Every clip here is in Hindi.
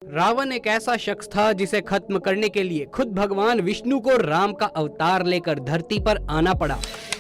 रावण एक ऐसा शख्स था जिसे खत्म करने के लिए खुद भगवान विष्णु को राम का अवतार लेकर धरती पर आना पड़ा।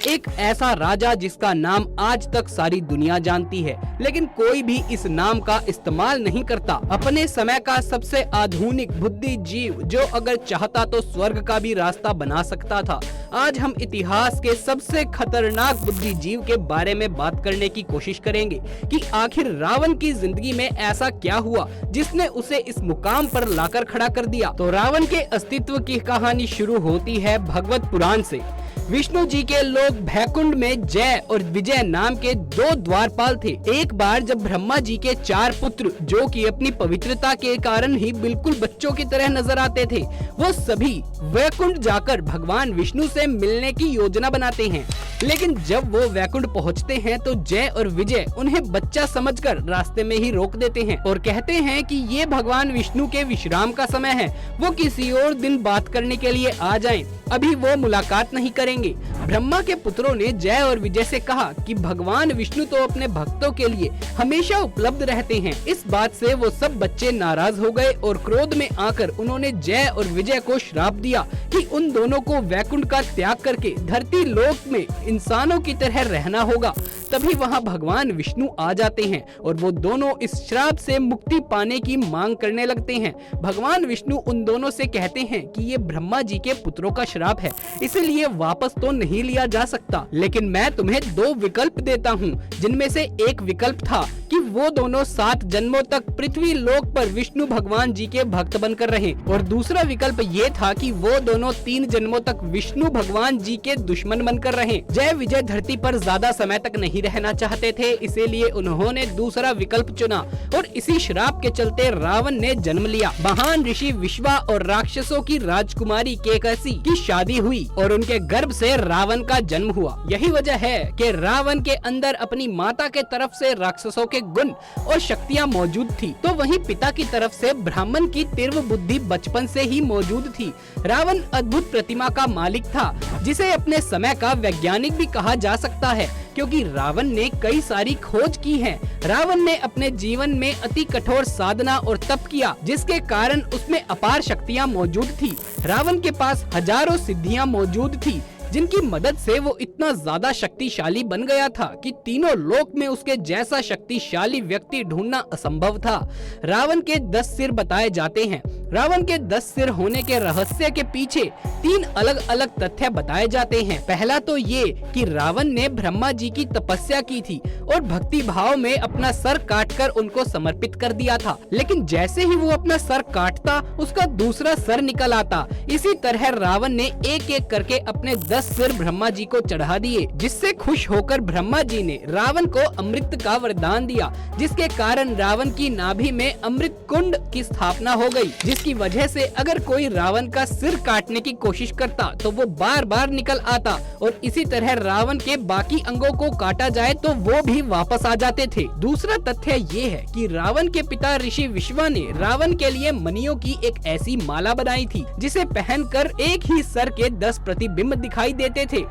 एक ऐसा राजा जिसका नाम आज तक सारी दुनिया जानती है, लेकिन कोई भी इस नाम का इस्तेमाल नहीं करता। अपने समय का सबसे आधुनिक बुद्धिजीव जो अगर चाहता तो स्वर्ग का भी रास्ता बना सकता था। आज हम इतिहास के सबसे खतरनाक बुद्धिजीव के बारे में बात करने की कोशिश करेंगे कि आखिर रावण की जिंदगी में ऐसा क्या हुआ जिसने उसे इस मुकाम पर लाकर खड़ा कर दिया। तो रावण के अस्तित्व की कहानी शुरू होती है भगवत पुराण से। विष्णु जी के लोग भैकुंड में जय और विजय नाम के दो द्वारपाल थे। एक बार जब ब्रह्मा जी के 4 पुत्र, जो कि अपनी पवित्रता के कारण ही बिल्कुल बच्चों की तरह नजर आते थे, वो सभी वैकुंठ जाकर भगवान विष्णु से मिलने की योजना बनाते हैं। लेकिन जब वो वैकुंठ पहुंचते हैं तो जय और विजय उन्हें बच्चा समझकर रास्ते में ही रोक देते हैं और कहते हैं कि ये भगवान विष्णु के विश्राम का समय है, वो किसी और दिन बात करने के लिए आ जाएं, अभी वो मुलाकात नहीं करेंगे। ब्रह्मा के पुत्रों ने जय और विजय से कहा कि भगवान विष्णु तो अपने भक्तों के लिए हमेशा उपलब्ध रहते हैं। इस बात से वो सब बच्चे नाराज हो गए और क्रोध में आकर उन्होंने जय और विजय को श्राप दिया कि उन दोनों को वैकुंठ का त्याग करके धरती लोक में इंसानों की तरह रहना होगा। तभी वहाँ भगवान विष्णु आ जाते हैं और वो दोनों इस श्राप से मुक्ति पाने की मांग करने लगते हैं। भगवान विष्णु उन दोनों से कहते हैं कि ये ब्रह्मा जी के पुत्रों का श्राप है, इसलिए वापस तो नहीं लिया जा सकता, लेकिन मैं तुम्हें 2 विकल्प देता हूँ। जिनमें से एक विकल्प था कि वो दोनों 7 जन्मों तक पृथ्वी लोक पर विष्णु भगवान जी के भक्त बनकर रहें, और दूसरा विकल्प ये था कि वो दोनों 3 जन्मों तक विष्णु भगवान जी के दुश्मन बनकर रहें। जय विजय धरती पर ज्यादा समय तक नहीं रहना चाहते थे, इसीलिए उन्होंने दूसरा विकल्प चुना और इसी श्राप के चलते रावण ने जन्म लिया। महान ऋषि विश्वा और राक्षसों की राजकुमारी केकसी की शादी हुई और उनके गर्भ से रावण का जन्म हुआ। यही वजह है कि रावण के अंदर अपनी माता के तरफ से राक्षसों के गुण और शक्तियाँ मौजूद थी, तो वहीं पिता की तरफ से ब्राह्मण की तीव्र बुद्धि बचपन से ही मौजूद थी। रावण अद्भुत प्रतिमा का मालिक था, जिसे अपने समय का वैज्ञानिक भी कहा जा सकता है, क्योंकि रावण ने कई सारी खोज की है। रावण ने अपने जीवन में अति कठोर साधना और तप किया, जिसके कारण उसमें अपार शक्तियाँ मौजूद थी। रावण के पास हजारों सिद्धियाँ मौजूद थी, जिनकी मदद से वो इतना ज्यादा शक्तिशाली बन गया था कि तीनों लोक में उसके जैसा शक्तिशाली व्यक्ति ढूंढना असंभव था। रावण के 10 सिर बताए जाते हैं। रावण के 10 सिर होने के रहस्य के पीछे 3 अलग अलग तथ्य बताए जाते हैं। पहला तो ये कि रावण ने ब्रह्मा जी की तपस्या की थी और भक्ति भाव में अपना सर काटकर उनको समर्पित कर दिया था, लेकिन जैसे ही वो अपना सर काटता उसका दूसरा सर निकल आता। इसी तरह रावण ने एक एक करके अपने 10 सिर ब्रह्मा जी को चढ़ा दिए, जिससे खुश होकर ब्रह्मा जी ने रावण को अमृत का वरदान दिया, जिसके कारण रावण की नाभि में अमृत कुंड की स्थापना हो गई, जिसकी वजह से अगर कोई रावण का सिर काटने की कोशिश करता तो वो बार बार निकल आता, और इसी तरह रावण के बाकी अंगों को काटा जाए तो वो भी वापस आ जाते थे। दूसरा तथ्य ये है कि रावण के पिता ऋषि विश्वा ने रावण के लिए मणियों की एक ऐसी माला बनाई थी, जिसे पहनकर एक ही सर के 10 प्रतिबिंब दिखाई देते थे।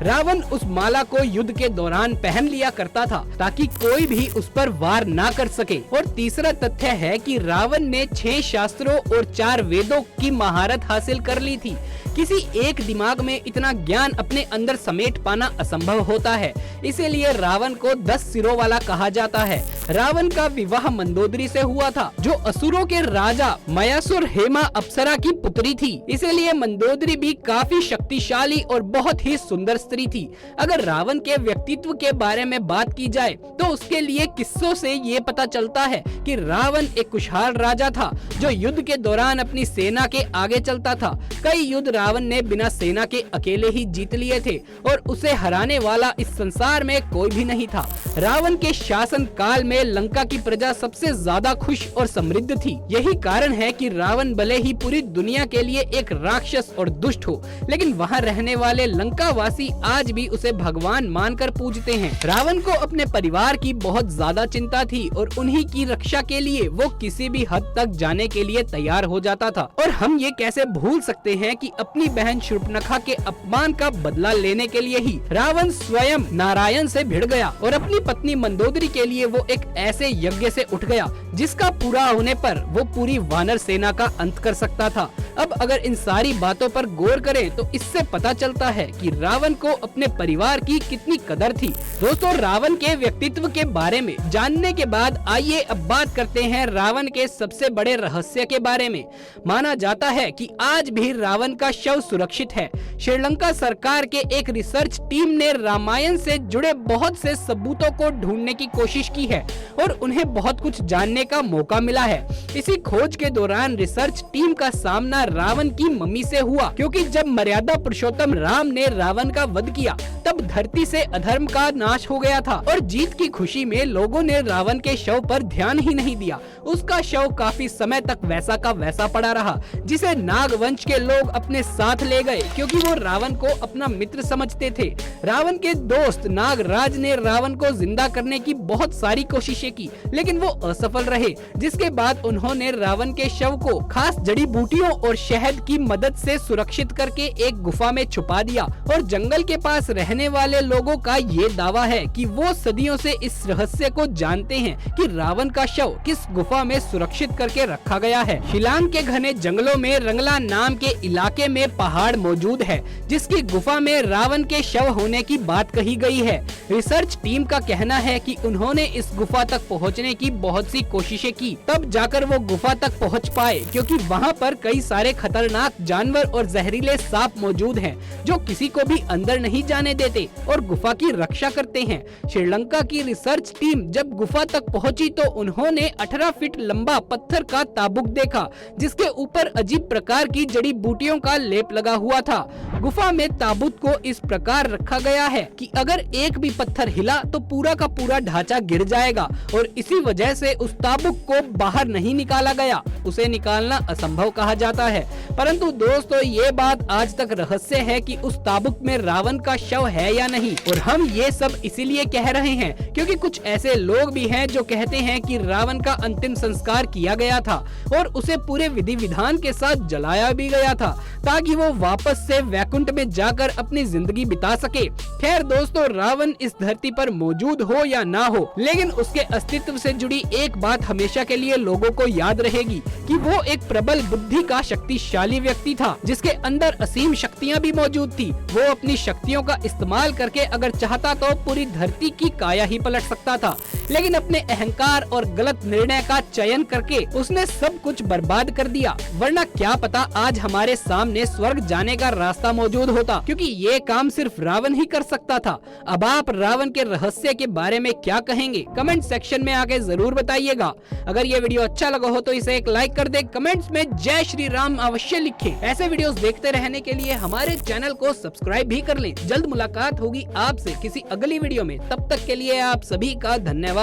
रावण उस माला को युद्ध के दौरान पहन लिया करता था ताकि कोई भी उस पर वार ना कर सके। और तीसरा तथ्य है कि रावण ने 6 शास्त्रों और 4 वेदों की महारत हासिल कर ली थी। किसी एक दिमाग में इतना ज्ञान अपने अंदर समेट पाना असंभव होता है, इसीलिए रावण को 10 सिरों वाला कहा जाता है। रावण का विवाह मंदोदरी से हुआ था, जो असुरों के राजा मयासुर हेमा अप्सरा की पुत्री थी, इसीलिए मंदोदरी भी काफी शक्तिशाली और बहुत ही सुंदर स्त्री थी। अगर रावण के व्यक्तित्व के बारे में बात की जाए तो उसके लिए किस्सों से ये पता चलता है कि रावण एक खुशहाल राजा था, जो युद्ध के दौरान अपनी सेना के आगे चलता था। कई युद्ध रावण ने बिना सेना के अकेले ही जीत लिए थे और उसे हराने वाला इस संसार में कोई भी नहीं था। रावण के शासन काल में लंका की प्रजा सबसे ज्यादा खुश और समृद्ध थी। यही कारण है कि रावण भले ही पूरी दुनिया के लिए एक राक्षस और दुष्ट हो, लेकिन वहाँ रहने वाले लंका वासी आज भी उसे भगवान मानकर पूजते हैं। रावण को अपने परिवार की बहुत ज्यादा चिंता थी और उन्हीं की रक्षा के लिए वो किसी भी हद तक जाने के लिए तैयार हो जाता था। और हम ये कैसे भूल सकते हैं कि अपनी बहन शूर्पणखा के अपमान का बदला लेने के लिए ही रावण स्वयं नारायण नारायण से भिड़ गया और अपनी पत्नी मंदोदरी के लिए वो एक ऐसे यज्ञ से उठ गया जिसका पूरा होने पर वो पूरी वानर सेना का अंत कर सकता था। अब अगर इन सारी बातों पर गौर करें तो इससे पता चलता है कि रावण को अपने परिवार की कितनी कदर थी। दोस्तों, रावण के व्यक्तित्व के बारे में जानने के बाद आइए अब बात करते हैं रावण के सबसे बड़े रहस्य के बारे में। माना जाता है कि आज भी रावण का शव सुरक्षित है। श्रीलंका सरकार के एक रिसर्च टीम ने रामायण से जुड़े बहुत से सबूतों को ढूंढने की कोशिश की है और उन्हें बहुत कुछ जानने का मौका मिला है। इसी खोज के दौरान रिसर्च टीम का सामना रावण की मम्मी से हुआ, क्योंकि जब मर्यादा पुरुषोत्तम राम ने रावण का वध किया तब धरती से अधर्म का नाश हो गया था और जीत की खुशी में लोगों ने रावण के शव पर ध्यान ही नहीं दिया। उसका शव काफी समय तक वैसा का वैसा पड़ा रहा, जिसे नागवंश के लोग अपने साथ ले गए क्योंकि वो रावण को अपना मित्र समझते थे। रावण के दोस्त नागराज ने रावण को जिंदा करने की बहुत सारी कोशिशें की, लेकिन वो असफल रहे, जिसके बाद उन्होंने रावण के शव को खास जड़ी बूटियों और शहद की मदद से सुरक्षित करके एक गुफा में छुपा दिया। और जंगल के पास रहने वाले लोगों का ये दावा है कि वो सदियों से इस रहस्य को जानते हैं कि रावण का शव किस गुफा में सुरक्षित करके रखा गया है। शिलांग के घने जंगलों में रंगला नाम के इलाके में पहाड़ मौजूद है, जिसकी गुफा में रावण के शव होने की बात कही गई है। रिसर्च टीम का कहना है कि उन्होंने इस गुफा तक पहुंचने की बहुत सी कोशिशें की, तब जाकर वो गुफा तक पहुंच पाए, क्योंकि वहां पर कई सारे खतरनाक जानवर और जहरीले सांप मौजूद हैं, जो किसी को भी अंदर नहीं जाने देते और गुफा की रक्षा करते हैं। श्रीलंका की रिसर्च टीम जब गुफा तक पहुंची तो उन्होंने 18 फीट लंबा पत्थर का ताबूत देखा, जिसके ऊपर अजीब प्रकार की जड़ी बूटियों का लेप लगा हुआ था। गुफा में ताबूत को इस प्रकार रखा गया है कि अगर एक भी पत्थर हिला तो पूरा का पूरा ढांचा गिर जाएगा और इसी वजह से उस ताबूत को बाहर नहीं निकाला गया। उसे निकालना असंभव कहा जाता है। परंतु दोस्तों, ये बात आज तक रहस्य है कि उस ताबूत में रावण का शव है या नहीं। और हम ये सब इसीलिए कह रहे हैं क्योंकि कुछ ऐसे लोग भी हैं जो कहते हैं कि रावण का अंतिम संस्कार किया गया था और उसे पूरे विधि विधान के साथ जलाया भी गया था, ताकि वो वापस से वैकुंठ में जाकर अपनी जिंदगी बिता सके। खैर दोस्तों, रावण इस धरती पर मौजूद हो या ना हो, लेकिन उसके अस्तित्व से जुड़ी एक बात हमेशा के लिए लोगों को याद रहेगी कि वो एक प्रबल बुद्धि का शक्तिशाली व्यक्ति था, जिसके अंदर असीम शक्तियां भी मौजूद थी। वो अपनी शक्तियों का इस्तेमाल करके अगर चाहता तो पूरी धरती की काया ही पलट सकता था, लेकिन अपने अहंकार और गलत निर्णय का चयन करके उसने सब कुछ बर्बाद कर दिया। वरना क्या पता आज हमारे सामने स्वर्ग जाने का रास्ता मौजूद होता, क्योंकि ये काम सिर्फ रावण ही कर सकता था। अब आप रावण के रहस्य के बारे में क्या कहेंगे? कमेंट सेक्शन में आके जरूर बताइएगा। अगर ये वीडियो अच्छा लगा हो तो इसे एक लाइक कर दे, कमेंट्स में जय श्री राम अवश्य लिखें। ऐसे वीडियोस देखते रहने के लिए हमारे चैनल को सब्सक्राइब भी कर लें। जल्द मुलाकात होगी आपसे किसी अगली वीडियो में, तब तक के लिए आप सभी का धन्यवाद।